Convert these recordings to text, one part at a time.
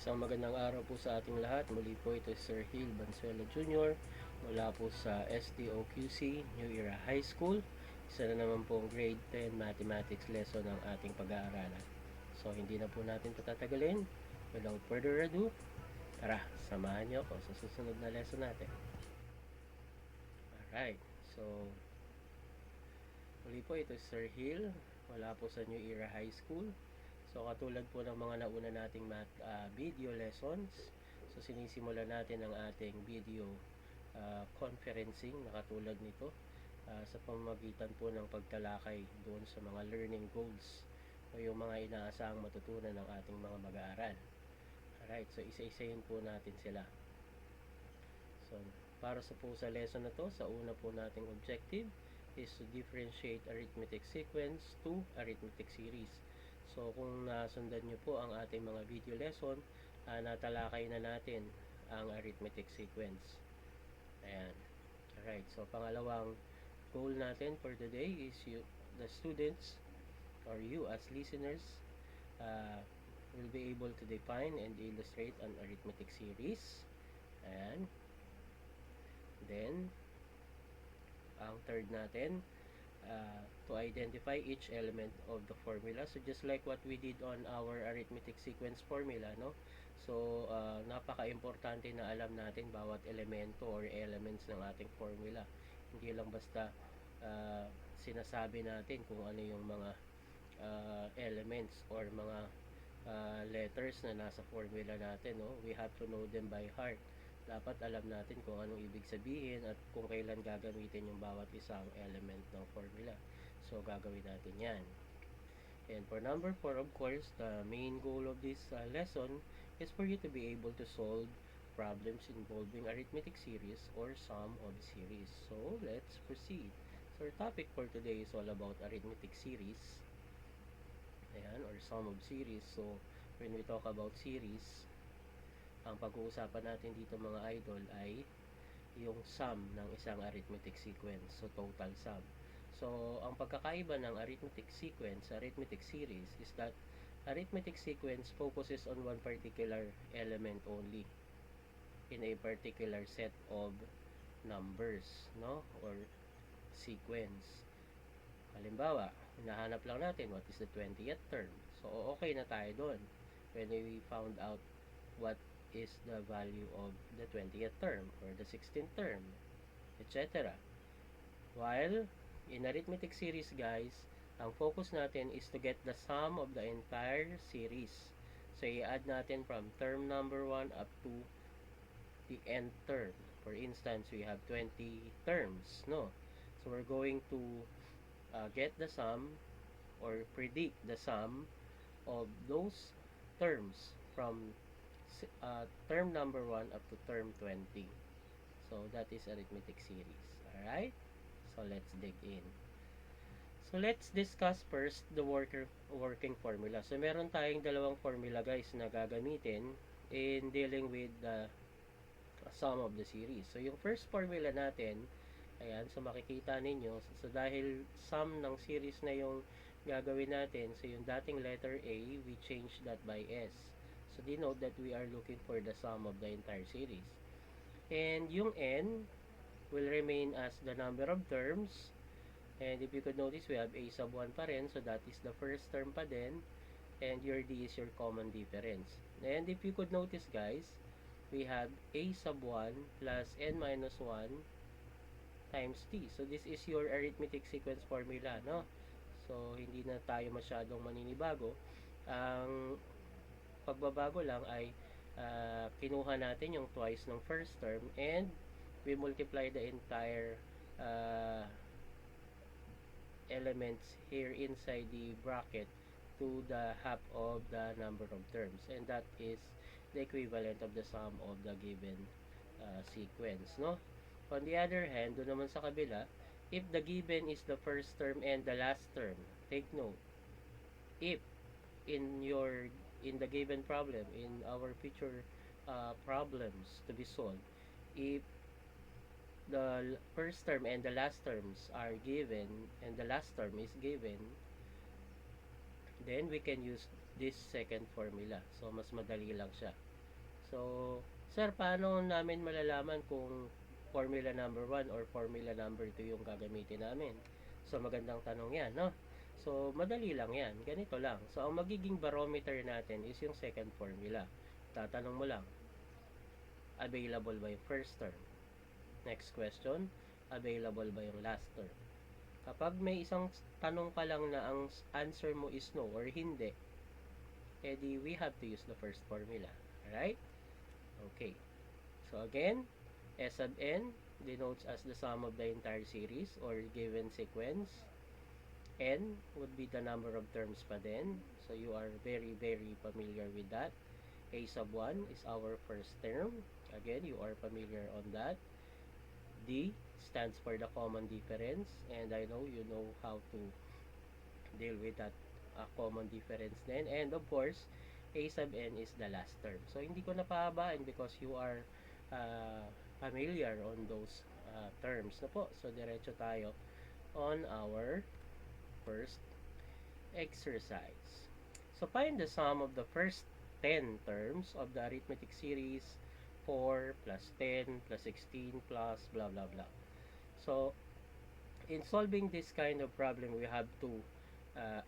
Isang magandang araw po sa ating lahat. Muli po ito si Sir Hill Bansuelo Jr. mula po sa STOQC New Era High School. Isa na naman po ang grade 10 mathematics lesson ng ating pag-aaralan. So hindi na po natin patatagalin. Without further ado, tara, samahan niyo ako sa susunod na lesson natin. Alright, so muli po ito si Sir Hill mula po sa New Era High School. So katulad po ng mga nauna nating video lessons, so sinisimula natin ang ating video conferencing na katulad nito sa pamamagitan po ng pagtalakay doon sa mga learning goals o yung mga inaasahang matutunan ng ating mga mag-aaral. Alright, so isa-isahin po natin sila. So para sa lesson na to, sa una po nating objective is to differentiate arithmetic sequence to arithmetic series. So kung nasundan nyo po ang ating mga video lesson, natalakay na natin ang arithmetic sequence. Ayan. Alright, so pangalawang goal natin for today is the students or you as listeners will be able to define and illustrate an arithmetic series. Ayan. Then ang third natin, to identify each element of the formula. So just like what we did on our arithmetic sequence formula, no? So napaka-importante na alam natin bawat elemento or elements ng ating formula. Hindi lang basta sinasabi natin kung ano yung mga elements or mga letters na nasa formula natin, no? We have to know them by heart. Dapat alam natin kung anong ibig sabihin at kung kailan gagamitin yung bawat isang element ng formula. So gagawin natin yan. And for number 4, of course, the main goal of this lesson is for you to be able to solve problems involving arithmetic series or sum of series. So let's proceed. So our topic for today is all about arithmetic series. Ayan, or sum of series. So when we talk about series, ang pag-uusapan natin dito mga idol ay yung sum ng isang arithmetic sequence. So total sum. So ang pagkakaiba ng arithmetic sequence, arithmetic series is that arithmetic sequence focuses on one particular element only in a particular set of numbers, no? Or sequence. Halimbawa, hinahanap lang natin what is the 20th term. So okay na tayo doon when we found out what is the value of the 20th term or the 16th term, etc. While in arithmetic series, guys, ang focus natin is to get the sum of the entire series. So i-add natin from term number 1 up to the nth term. For instance, we have 20 terms, no? So we're going to get the sum or predict the sum of those terms from term number 1 up to term 20. So that is arithmetic series. Alright? So let's dig in. So let's discuss first the working formula. So meron tayong dalawang formula, guys, na gagamitin in dealing with the sum of the series. So yung first formula natin, ayan, so makikita ninyo, so dahil sum ng series na yung gagawin natin, so yung dating letter A, we change that by S. So denote that we are looking for the sum of the entire series. And yung n will remain as the number of terms. And if you could notice, we have a sub 1 pa rin. So that is the first term pa din. And your d is your common difference. And if you could notice, guys, we have a sub 1 plus n minus 1 times t. So this is your arithmetic sequence formula, no? So hindi na tayo masyadong maninibago. Ang pagbabago lang ay kinuha natin yung twice ng first term and we multiply the entire elements here inside the bracket to the half of the number of terms, and that is the equivalent of the sum of the given sequence, no? On the other hand, doon naman sa kabila, if the given is the first term and the last term, take note, if in the given problem, in our future problems to be solved, if the first term and the last terms are given and the last term is given, then we can use this second formula. So mas madali lang siya. So, sir, paano namin malalaman kung formula number 1 or formula number 2 yung gagamitin namin? So, magandang tanong yan, no? So, madali lang yan. Ganito lang. So, ang magiging barometer natin is yung second formula. Tatanong mo lang, available ba yung first term? Next question, available ba yung last term? Kapag may isang tanong ka lang na ang answer mo is no or hindi, edi we have to use the first formula. Alright? Okay. So again, S sub n denotes as the sum of the entire series or given sequence. N would be the number of terms pa din. So you are very, very familiar with that. A sub 1 is our first term. Again, you are familiar on that. D stands for the common difference. And I know you know how to deal with that common difference then. And of course, A sub n is the last term. So, hindi ko napahabain because you are familiar on those terms na po. So, diretso tayo on our first exercise. So, find the sum of the first 10 terms of the arithmetic series 4 plus 10 plus 16 plus blah blah blah. So, in solving this kind of problem, we have to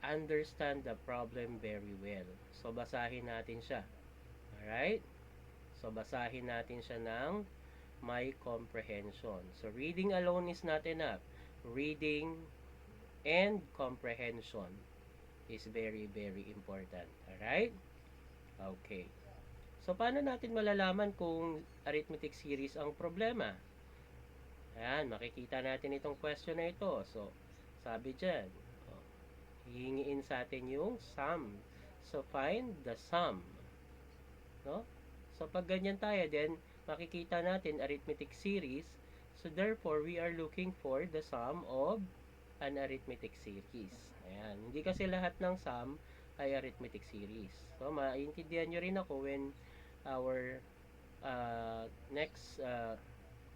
understand the problem very well. So, basahin natin siya. Alright? So, basahin natin siya ng may comprehension. So, reading alone is not enough. Reading and comprehension is very, very important. Alright? Okay. So, paano natin malalaman kung arithmetic series ang problema? Ayan, makikita natin itong question na ito. So, sabi dyan, hihingiin sa atin yung sum. So, find the sum. No? So, pag ganyan tayo, then, makikita natin arithmetic series. So, therefore, we are looking for the sum of an arithmetic series. Ayan. Hindi kasi lahat ng sum ay arithmetic series. So, maintindihan nyo rin ako when our next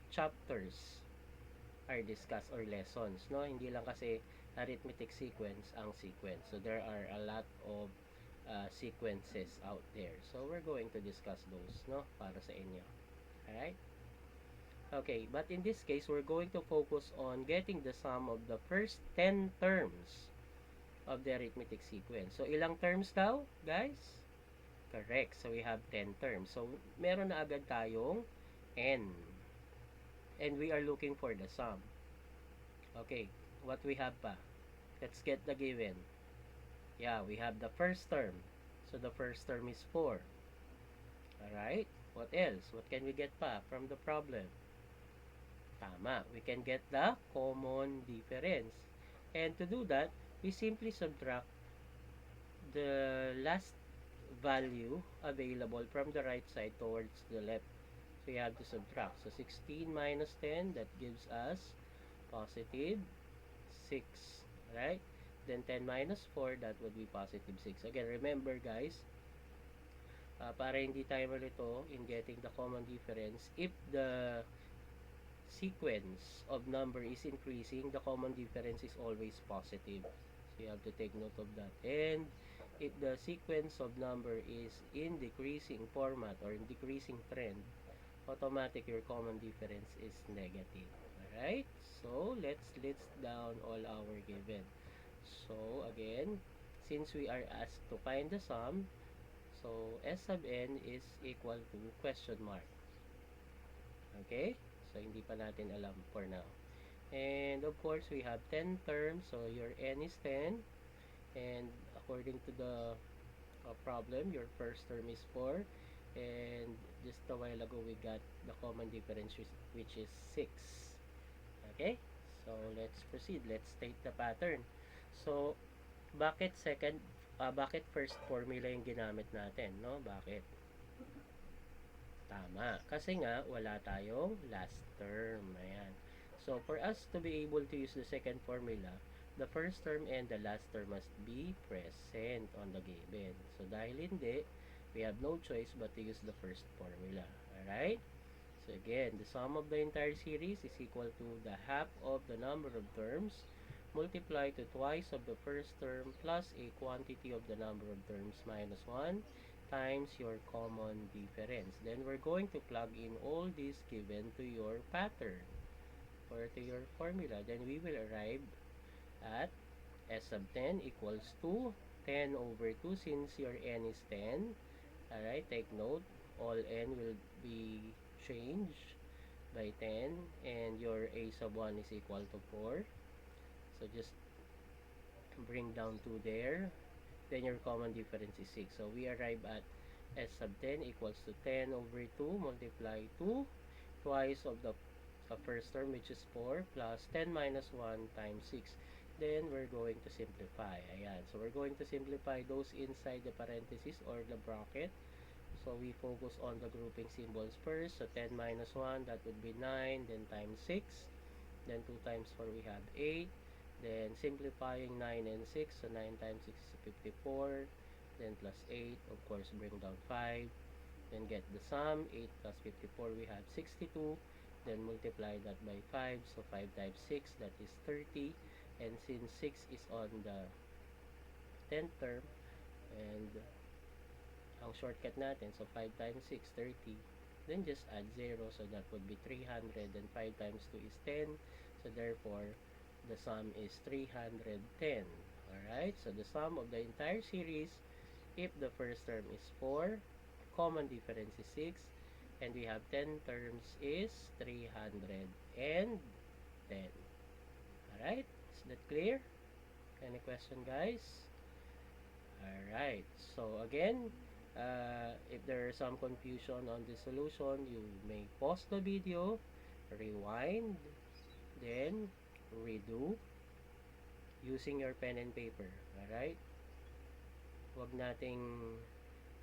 chapters are discussed or lessons, no? Hindi lang kasi arithmetic sequence ang sequence. So, there are a lot of sequences out there. So, we're going to discuss those, no? Para sa inyo. Alright? Okay, but in this case, we're going to focus on getting the sum of the first 10 terms of the arithmetic sequence. So, ilang terms daw, guys? Correct. So, we have 10 terms. So, meron na agad tayong n. And we are looking for the sum. Okay, what we have pa? Let's get the given. Yeah, we have the first term. So, the first term is 4. Alright, what else? What can we get pa from the problem? Tama, we can get the common difference. And to do that, we simply subtract the last value available from the right side towards the left. So, you have to subtract. So, 16 minus 10, that gives us positive 6. Right? Then, 10 minus 4, that would be positive 6. Again, remember guys, para hindi tayo malito in getting the common difference, if the sequence of number is increasing, the common difference is always positive. So, you have to take note of that. And if the sequence of number is in decreasing format or in decreasing trend, automatic your common difference is negative. Alright? So, let's list down all our given. So, again, since we are asked to find the sum, so S sub n is equal to question mark. Okay? So, hindi pa natin alam for now. And, of course, we have 10 terms. So, your n is 10. And, according to the problem, your first term is 4. And, just a while ago, we got the common difference, which is 6. Okay? So, let's proceed. Let's state the pattern. So, bakit first formula yung ginamit natin, no? Bakit? Tama. Kasi nga, wala tayong last term. Ayan. So, for us to be able to use the second formula, the first term and the last term must be present on the given. So, dahil hindi, we have no choice but to use the first formula. Alright? So, again, the sum of the entire series is equal to the half of the number of terms multiplied to twice of the first term plus a quantity of the number of terms minus 1 times your common difference. Then we're going to plug in all these given to your pattern or to your formula. Then we will arrive at S sub 10 equals to 10 over 2 since your n is 10. Alright, take note, all n will be changed by 10 and your a sub 1 is equal to 4. So just bring down 2 there. Then your common difference is 6. So we arrive at S sub 10 equals to 10 over 2 multiply 2 twice of the first term, which is 4, plus 10 minus 1 times 6. Then we're going to simplify. Ayan. So we're going to simplify those inside the parenthesis or the bracket. So we focus on the grouping symbols first. So 10 minus 1, that would be 9, then times 6. Then 2 times 4, we have 8. Then simplifying 9 and 6. So 9 times 6 is 54. Then plus 8, of course, bring down 5. Then get the sum. 8 plus 54, we have 62. Then multiply that by 5. So 5 times 6, that is 30. And since 6 is on the 10th term, and ang shortcut natin, so 5 times 6, 30. Then just add 0, so that would be 300. Then 5 times 2 is 10. So therefore, the sum is 310. Alright, so the sum of the entire series, if the first term is 4, common difference is 6, and we have 10 terms, is 310. Alright, is that clear? Any question, guys? Alright, so again, if there is some confusion on the solution, you may pause the video, rewind, then redo using your pen and paper. Alright? Huwag nating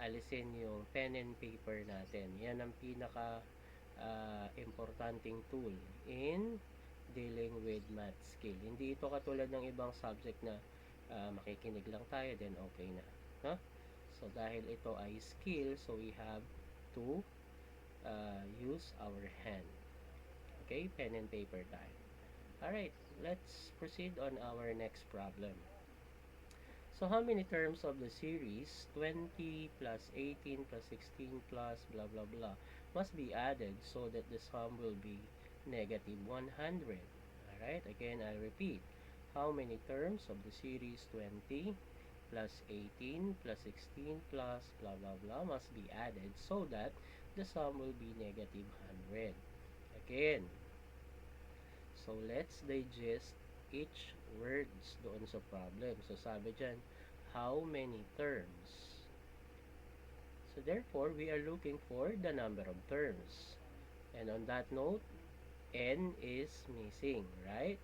alisin yung pen and paper natin. Yan ang pinaka importanting tool in dealing with math skill. Hindi ito katulad ng ibang subject na makikinig lang tayo, then okay na. Huh? So, dahil ito ay skill, so we have to use our hand. Okay? Pen and paper tayo. Alright, let's proceed on our next problem. So, how many terms of the series 20 plus 18 plus 16 plus blah blah blah must be added so that the sum will be negative 100? Alright, again, I'll repeat. How many terms of the series 20 plus 18 plus 16 plus blah blah blah must be added so that the sum will be negative 100? Again, so let's digest each words doon sa problem. So, sabi dyan, how many terms? So, therefore, we are looking for the number of terms. And on that note, n is missing, right?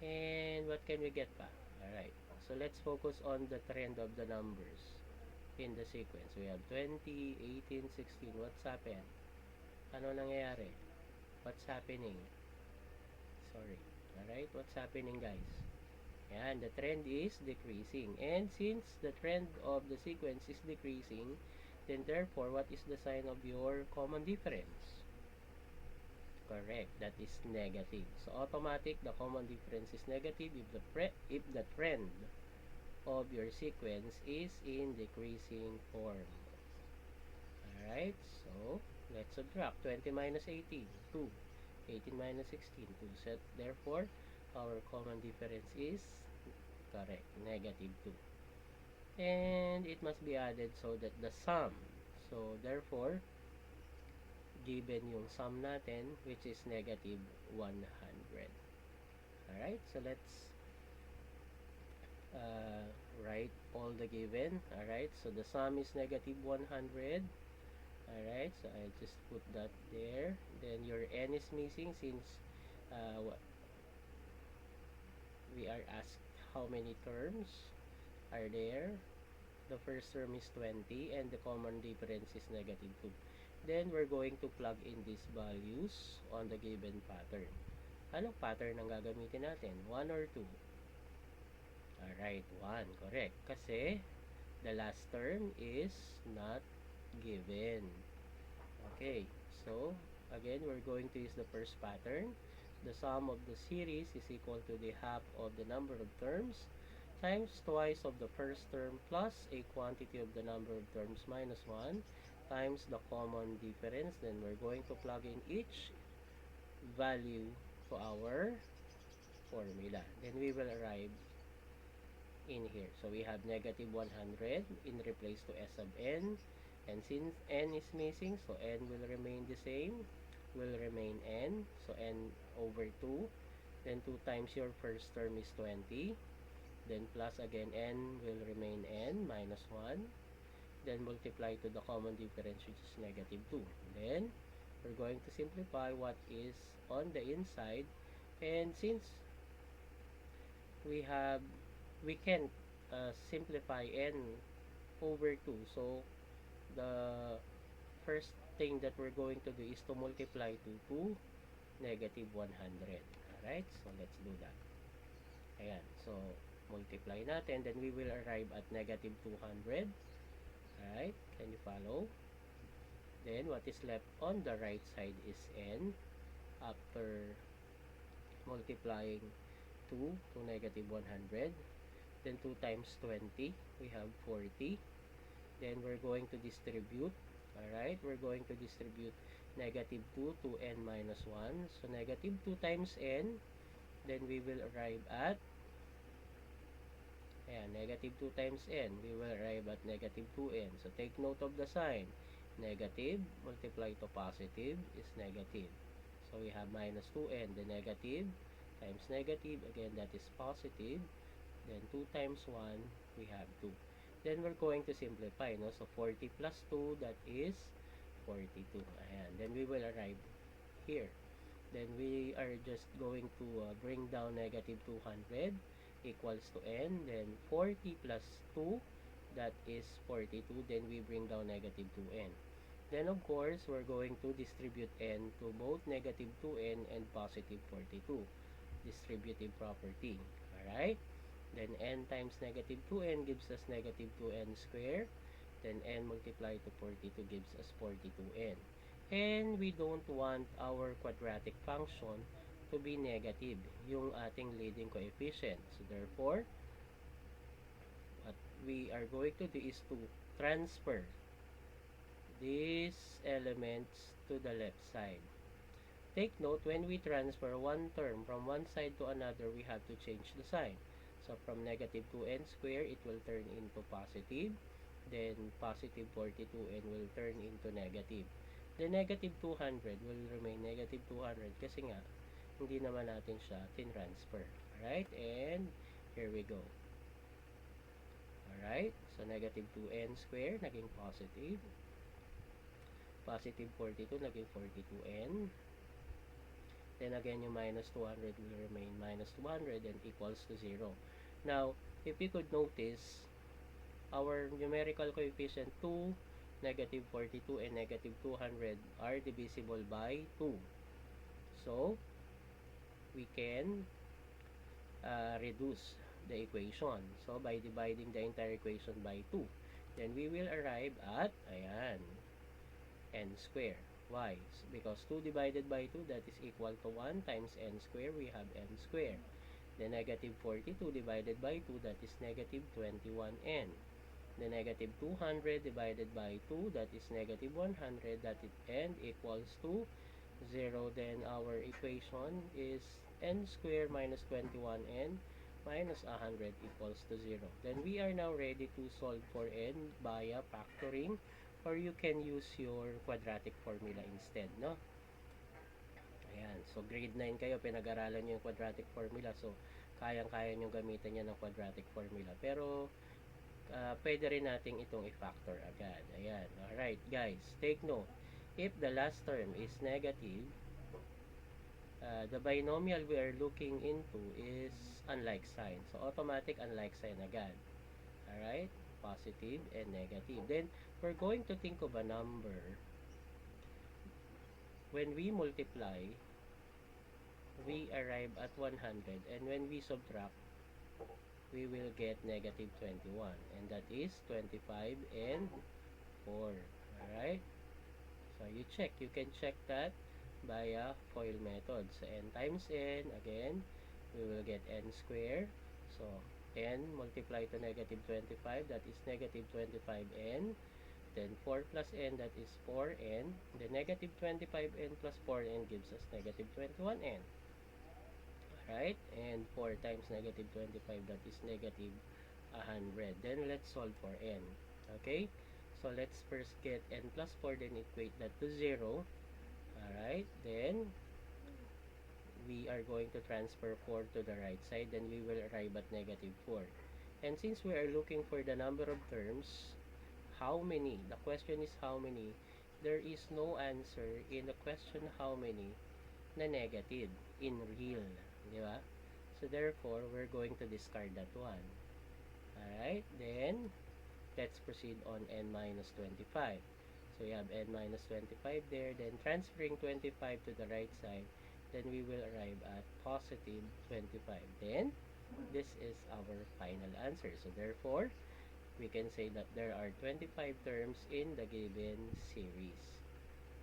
And what can we get pa? Alright. So, let's focus on the trend of the numbers in the sequence. We have 20, 18, 16. What's happened? Ano nangyayari? What's happening? Sorry. Alright, what's happening, guys? Yan, the trend is decreasing. And since the trend of the sequence is decreasing, then therefore, what is the sign of your common difference? Correct, that is negative. So automatic, the common difference is negative if the trend of your sequence is in decreasing form. Alright, so let's subtract. 20 minus 18, 2. 18 minus 16, 2. So, therefore, our common difference is correct, negative 2. And it must be added so that the sum. So, therefore, given yung sum natin, which is negative 100. Alright, so let's write all the given. Alright, so the sum is negative 100. Alright, so I'll just put that there. Then your n is missing since we are asked how many terms are there. The first term is 20 and the common difference is negative 2. Then we're going to plug in these values on the given pattern. Anong pattern ang gagamitin natin? 1 or 2? Alright, 1. Correct. Kasi the last term is not given. Okay, so again, we're going to use the first pattern. The sum of the series is equal to the half of the number of terms times twice of the first term plus a quantity of the number of terms minus 1 times the common difference. Then we're going to plug in each value to our formula. Then we will arrive in here. So we have negative 100 in replace to s of n. And since n is missing, so n will remain the same. Will remain n. So n over 2. Then 2 times your first term is 20. Then plus again n will remain n minus 1. Then multiply to the common difference, which is negative 2. Then we're going to simplify what is on the inside. And since we can simplify n over 2, so the first thing that we're going to do is to multiply to negative 100. Alright, so let's do that. Ayan, so multiply natin, then we will arrive at negative 200. Alright, can you follow? Then what is left on the right side is n after multiplying 2 to negative 100. Then 2 times 20, we have 40. Then we're going to distribute. Alright, we're going to distribute negative 2 to n minus 1. So negative 2 times n, then we will arrive at negative 2 times n, we will arrive at negative 2n. So take note of the sign. Negative multiply to positive is negative. So we have minus 2n. The negative times negative, again that is positive. Then 2 times 1, we have 2. Then we're going to simplify, no? So 40 plus 2, that is 42. Ayan. Then we will arrive here. Then we are just going to bring down negative 200 equals to n. Then 40 plus 2, that is 42. Then we bring down negative 2n. Then of course, we're going to distribute n to both negative 2n and positive 42. Distributive property. Alright? Then n times negative 2n gives us negative 2n squared. Then n multiplied to 42 gives us 42n. And we don't want our quadratic function to be negative, yung ating leading coefficient. So therefore, what we are going to do is to transfer these elements to the left side. Take note, when we transfer one term from one side to another, we have to change the sign. So from negative 2n squared, it will turn into positive. Then positive 42n will turn into negative. The negative 200 will remain negative 200 kasi nga, hindi naman natin siya tinransfer. Alright, and here we go. Alright, so negative 2n squared naging positive. Positive 42 naging 42n. Then again, yung minus 200 will remain minus 200 and equals to 0. Now, if you could notice, our numerical coefficient 2, negative 42, and negative 200 are divisible by 2. So, we can reduce the equation. So, by dividing the entire equation by 2, then we will arrive at, ayan, n squared. Why? Because 2 divided by 2, that is equal to 1 times n squared, we have n squared. The negative 42 divided by 2, that is negative 21n. The negative 200 divided by 2, that is negative 100, that is n equals to 0. Then our equation is n squared minus 21n minus 100 equals to 0. Then we are now ready to solve for n via factoring, or you can use your quadratic formula instead, no? Ayan. So, grade 9 kayo, pinag-aralan nyo yung quadratic formula. So, kayang-kaya nyo gamitin yan ng quadratic formula. Pero, pwede rin natin itong i-factor agad. Ayan. Alright, guys. Take note. If the last term is negative, the binomial we are looking into is unlike sign. So, automatic unlike sign agad. Alright? Positive and negative. Then, we're going to think of a number. When we multiply, we arrive at 100. And when we subtract, we will get negative 21. And that is 25 and 4. Alright? So, you check. You can check that via FOIL method. So, n times n, again, we will get n squared. So, n multiply to negative 25, that is negative 25n. Then 4 plus n, that is 4n. The negative 25n plus 4n gives us negative 21n. Alright, and 4 times negative 25, that is negative 100. Then let's solve for n. Okay, so let's first get n plus 4, then equate that to 0. Alright, then we are going to transfer 4 to the right side, then we will arrive at negative 4. And since we are looking for the number of terms, how many? The question is how many. There is no answer in the question how many na negative in real. Di ba? So therefore, we're going to discard that one. Alright, then let's proceed on n minus 25. So we have n minus 25 there. Then transferring 25 to the right side, then we will arrive at positive 25. Then this is our final answer. So therefore, we can say that there are 25 terms in the given series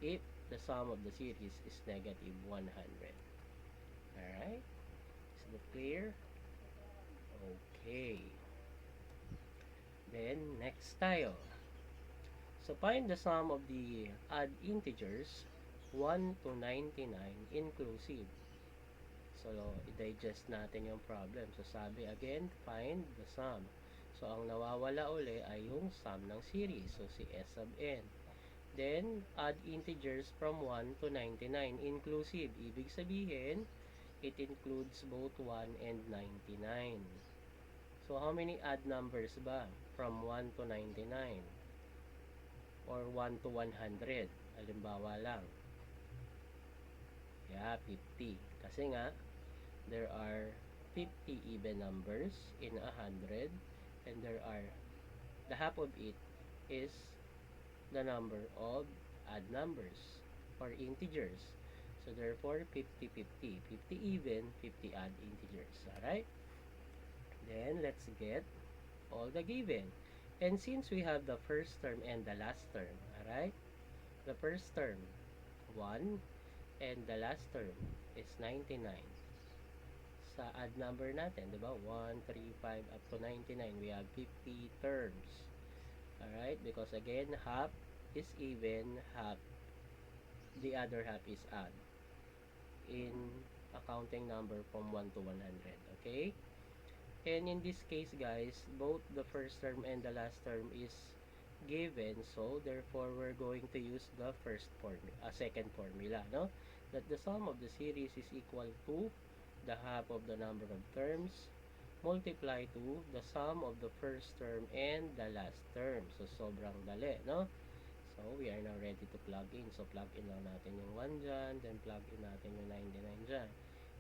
if the sum of the series is negative 100. Alright? Is that clear? Okay. Then, next tayo. So, find the sum of the odd integers 1 to 99 inclusive. So, i-digest natin yung problem. So, sabi again, find the sum. So, ang nawawala uli ay yung sum ng series. So, si S sub n. Then, add integers from 1 to 99 inclusive. Ibig sabihin, it includes both 1 and 99. So, how many odd numbers ba? From 1 to 99? Or 1 to 100? Halimbawa lang. Yeah, 50. Kasi nga, there are 50 even numbers in 100, and there are, the half of it is the number of odd numbers or integers. So therefore, 50, 50. 50 even, 50 odd integers. Alright? Then, let's get all the given. And since we have the first term and the last term, alright? The first term, 1, and the last term is 99. Sa odd number natin, di ba? 1, 3, 5, up to 99. We have 50 terms. Alright? Because again, half is even, half, the other half is odd. In a counting number from 1 to 100. Okay? And in this case, guys, both the first term and the last term is given. So, therefore, we're going to use the second formula, no? That the sum of the series is equal to the half of the number of terms multiply to the sum of the first term and the last term. So, sobrang dali, no? So, we are now ready to plug in. So, plug in lang natin yung 1 dyan, then plug in natin yung 99 dyan.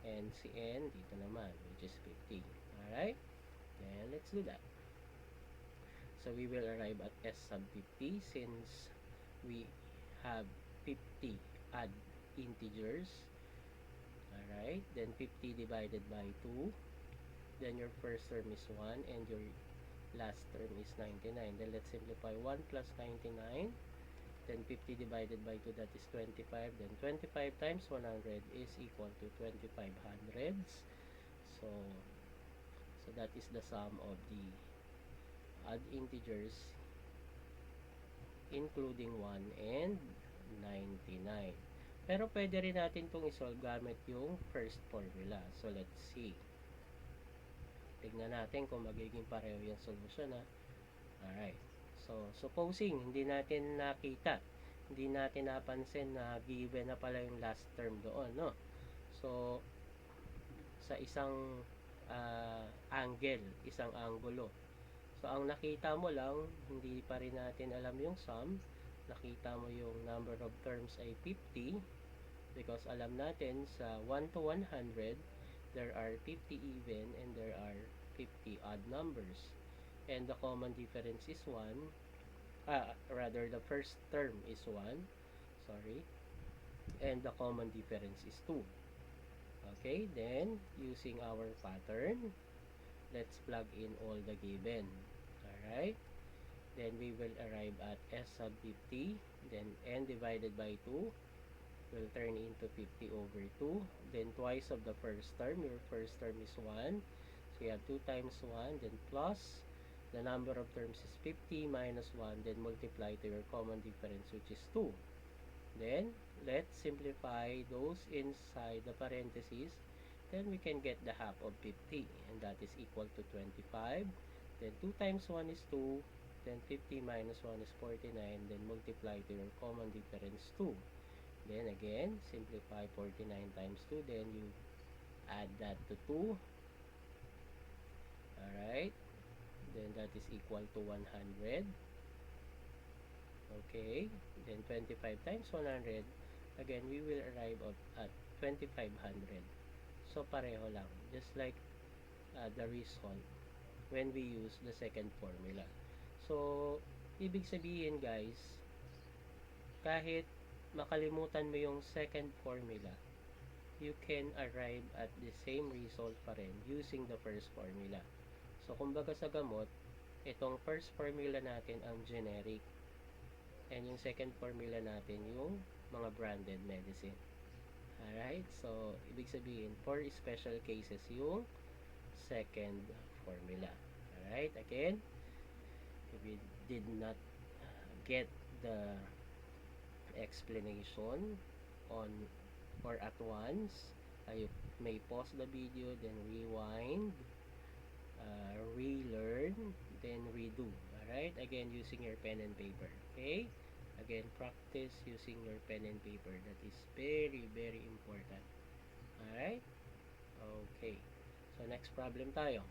And si n, dito naman, which is 50. Alright? Then, let's do that. So, we will arrive at S sub 50 since we have 50 odd integers. Alright? Then, 50 divided by 2. Then, your first term is 1 and your last term is 99. Then, let's simplify 1 plus 99. Then, 50 divided by 2, that is 25. Then, 25 times 100 is equal to 25 hundreds. So, that is the sum of the odd integers including 1 and 99. Pero pwede rin natin itong isolve gamit yung first formula. So, let's see. Tignan natin kung magiging pareho yung solution, ha. Alright. So, supposing hindi natin nakita, hindi natin napansin na given na pala yung last term doon, no? So, sa isang angle, isang anggulo. So, ang nakita mo lang, hindi pa rin natin alam yung sum. Nakita mo yung number of terms ay 50 because alam natin sa 1 to 100, there are 50 even and there are 50 odd numbers. And the common difference is 1. Rather, the first term is 1. Sorry. And the common difference is 2. Okay, then, using our pattern, let's plug in all the given. Alright. Then, we will arrive at S sub 50. Then, n divided by 2 will turn into 50 over 2. Then, twice of the first term. Your first term is 1. So, we have 2 times 1, then plus the number of terms is 50 minus 1, then multiply to your common difference, which is 2. Then, let's simplify those inside the parentheses. Then we can get the half of 50, and that is equal to 25. Then 2 times 1 is 2. Then 50 minus 1 is 49. Then multiply to your common difference 2. Then again, simplify 49 times 2. Then you add that to 2. Alright. Then that is equal to 100. Okay. Then 25 times 100. Again, we will arrive at 2500. So, pareho lang. Just like the result when we use the second formula. So, ibig sabihin guys, kahit makalimutan mo yung second formula, you can arrive at the same result pa rin using the first formula. So, kumbaga sa gamot, itong first formula natin ang generic, and yung second formula natin yung mga branded medicine. Alright, so ibig sabihin, for special cases yung second formula. Alright, again, if you did not get the explanation on or at once, you may pause the video, then rewind, relearn, then redo. Alright, again, using your pen and paper. Okay, again, practice using your pen and paper. That is very, very important. Alright, okay, so next problem tayo.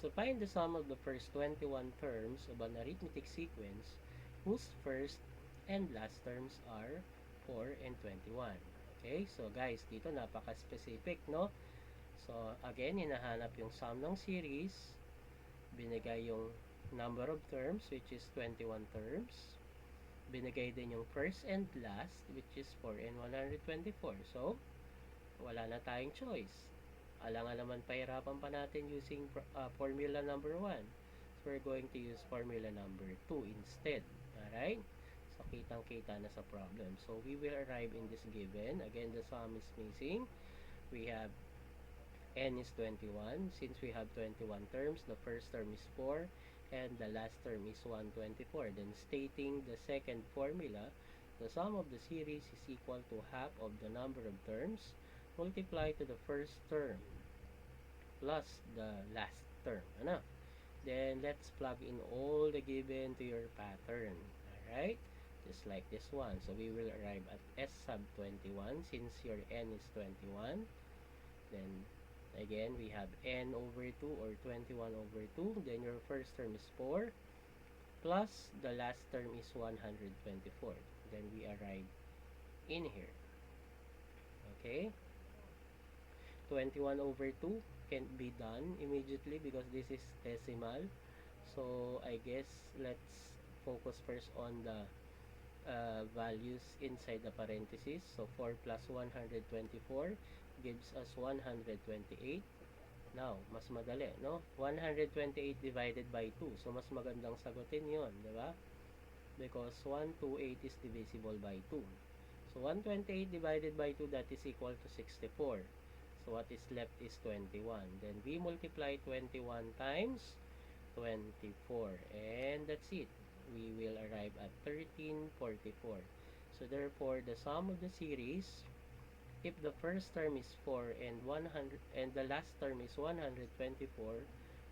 So find the sum of the first 21 terms of an arithmetic sequence whose first and last terms are 4 and 21. Okay, so guys, dito napaka-specific, no? So again, hinahanap yung sum ng series, binigay yung number of terms, which is 21 terms, binigay din yung first and last, which is 4 and 124. So, wala na tayong choice. Alangan naman pahirapan pa natin using formula number 1. So, we're going to use formula number 2 instead. Alright? So, kitang-kita na sa problem. So, we will arrive in this given. Again, the sum is missing. We have n is 21. Since we have 21 terms, the first term is 4 and the last term is 124. Then, stating the second formula, the sum of the series is equal to half of the number of terms multiplied to the first term plus the last term. Ano? Then, let's plug in all the given to your pattern. Alright? Just like this one. So, we will arrive at S sub 21 since your n is 21. Then, again, we have n over 2 or 21 over 2. Then, your first term is 4 plus the last term is 124. Then, we arrive in here. Okay? 21 over 2 can't be done immediately because this is decimal. So, I guess let's focus first on the values inside the parentheses. So, 4 plus 124 gives us 128. Now, mas madali, no? 128 divided by 2. So, mas magandang sagutin yon, di ba? Because 128 is divisible by 2. So, 128 divided by 2, that is equal to 64. So, what is left is 21. Then, we multiply 21 times 24. And that's it. We will arrive at 1344. So, therefore, the sum of the series, if the first term is 4 and 100 and the last term is 124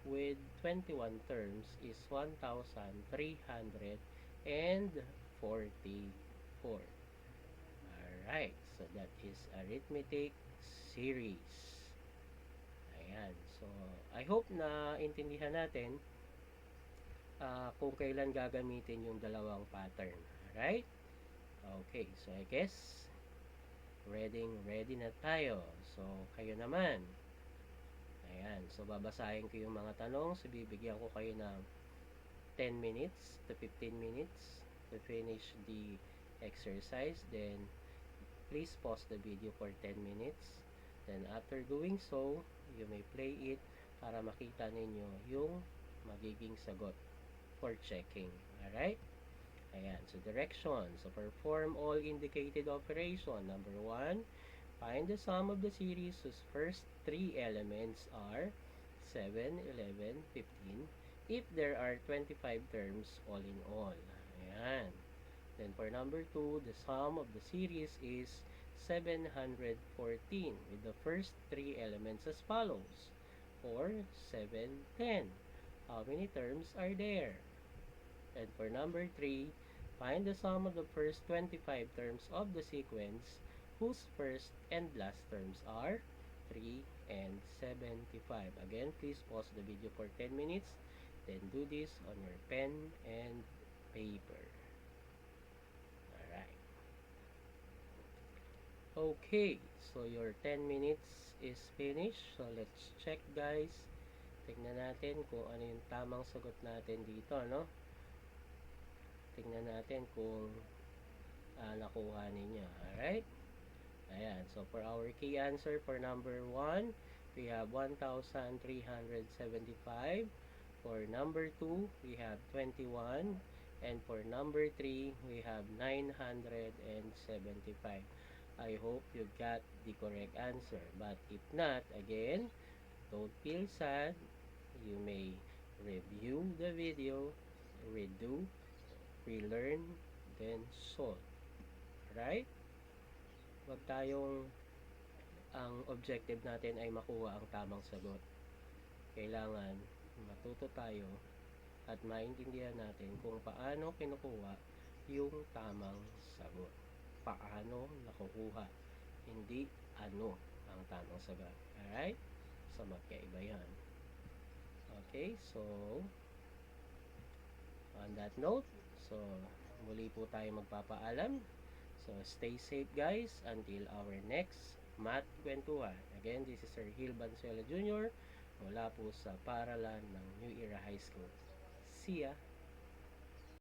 with 21 terms is 1344. Alright, so that is arithmetic series. Ayan, so I hope na intindihan natin kung kailan gagamitin yung dalawang pattern. Alright? Okay, so I guess ready na tayo. So, kayo naman. Ayan, so babasahin ko yung mga tanong. So, bibigyan ko kayo ng 10 minutes to 15 minutes to finish the exercise. Then, please pause the video for 10 minutes. Then, after doing so, you may play it para makita ninyo yung magiging sagot for checking. Alright? Ayan. So, directions. So, perform all indicated operation. Number 1, find the sum of the series whose first 3 elements are 7, 11, 15, if there are 25 terms all in all. Ayan. Then for number 2, the sum of the series is 714 with the first three elements as follows. 4, 7, 10. How many terms are there? And for number 3, find the sum of the first 25 terms of the sequence whose first and last terms are 3 and 75. Again, please pause the video for 10 minutes. Then do this on your pen and paper. Alright. Okay, so your 10 minutes is finished. So let's check guys. Tingnan natin kung ano yung tamang sagot natin dito, no? Tingnan natin kung nakuha ninyo. Alright? Ayan. So, for our key answer for number 1, we have 1,375. For number 2, we have 21. And for number 3, we have 975. I hope you got the correct answer. But if not, again, don't feel sad. You may review the video, redo, relearn, then solve. Right? Huwag tayong ang objective natin ay makuha ang tamang sagot. Kailangan matuto tayo at maintindihan natin kung paano kinukuha yung tamang sagot. Paano nakukuha, hindi ano ang tamang sagot. Alright? So, magkaiba yan. Okay, so on that note, so muli po tayo magpapaalam. So, stay safe guys until our next math kwentuhan. Again, this is Sir Gil Bansuela Jr. mula po sa Paralan ng New Era High School. See ya!